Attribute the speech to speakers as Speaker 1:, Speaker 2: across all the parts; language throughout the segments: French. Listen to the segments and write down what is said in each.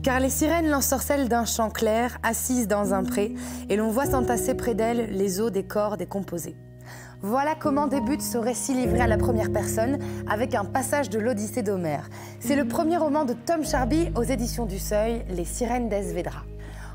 Speaker 1: Car les sirènes l'ensorcellent d'un chant clair, assise dans un pré, et l'on voit s'entasser près d'elle les os des corps décomposés. Voilà comment débute ce récit livré à la première personne, avec un passage de l'Odyssée d'Homère. C'est le premier roman de Tom Charby aux éditions du Seuil, Les Sirènes d'Esvedra.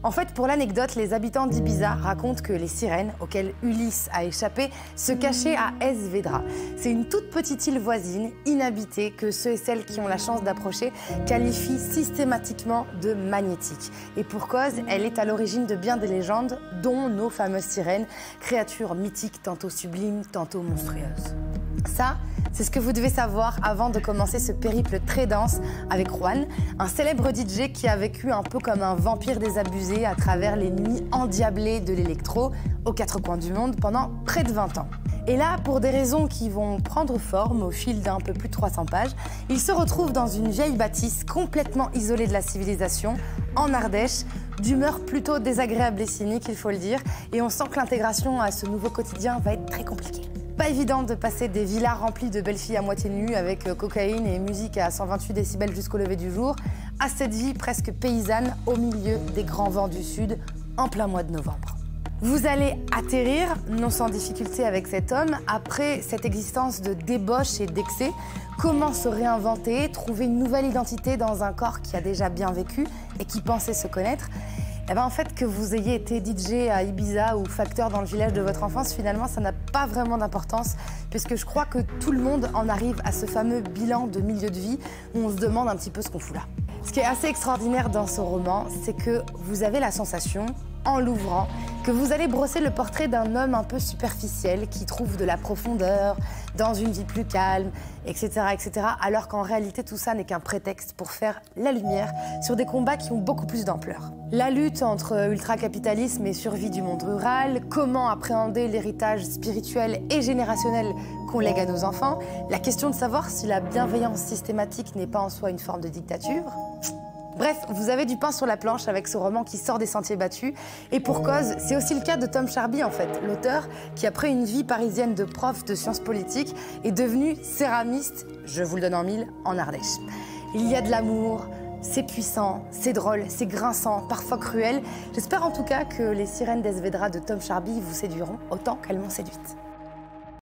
Speaker 1: En fait, pour l'anecdote, les habitants d'Ibiza racontent que les sirènes, auxquelles Ulysse a échappé, se cachaient à Esvedra. C'est une toute petite île voisine, inhabitée, que ceux et celles qui ont la chance d'approcher qualifient systématiquement de magnétique. Et pour cause, elle est à l'origine de bien des légendes, dont nos fameuses sirènes, créatures mythiques tantôt sublimes, tantôt monstrueuses. Ça, c'est ce que vous devez savoir avant de commencer ce périple très dense avec Juan, un célèbre DJ qui a vécu un peu comme un vampire désabusé à travers les nuits endiablées de l'électro aux quatre coins du monde pendant près de 20 ans. Et là, pour des raisons qui vont prendre forme au fil d'un peu plus de 300 pages, il se retrouve dans une vieille bâtisse complètement isolée de la civilisation, en Ardèche, d'humeur plutôt désagréable et cynique, il faut le dire, et on sent que l'intégration à ce nouveau quotidien va être très compliquée. Pas évident de passer des villas remplies de belles filles à moitié nues avec cocaïne et musique à 128 décibels jusqu'au lever du jour, à cette vie presque paysanne au milieu des grands vents du sud en plein mois de novembre. Vous allez atterrir, non sans difficulté avec cet homme, après cette existence de débauche et d'excès. Comment se réinventer, trouver une nouvelle identité dans un corps qui a déjà bien vécu et qui pensait se connaître? Eh ben en fait, que vous ayez été DJ à Ibiza ou facteur dans le village de votre enfance, finalement, ça n'a pas vraiment d'importance, puisque je crois que tout le monde en arrive à ce fameux bilan de milieu de vie où on se demande un petit peu ce qu'on fout là. Ce qui est assez extraordinaire dans ce roman, c'est que vous avez la sensation, en l'ouvrant, que vous allez brosser le portrait d'un homme un peu superficiel qui trouve de la profondeur dans une vie plus calme, etc., etc., alors qu'en réalité, tout ça n'est qu'un prétexte pour faire la lumière sur des combats qui ont beaucoup plus d'ampleur. La lutte entre ultracapitalisme et survie du monde rural, comment appréhender l'héritage spirituel et générationnel qu'on lègue à nos enfants, la question de savoir si la bienveillance systématique n'est pas en soi une forme de dictature. Bref, vous avez du pain sur la planche avec ce roman qui sort des sentiers battus. Et pour cause, c'est aussi le cas de Tom Charby, en fait, l'auteur qui, après une vie parisienne de prof de sciences politiques, est devenu céramiste, je vous le donne en mille, en Ardèche. Il y a de l'amour, c'est puissant, c'est drôle, c'est grinçant, parfois cruel. J'espère en tout cas que les sirènes d'Esvedra de Tom Charby vous séduiront autant qu'elles m'ont séduite.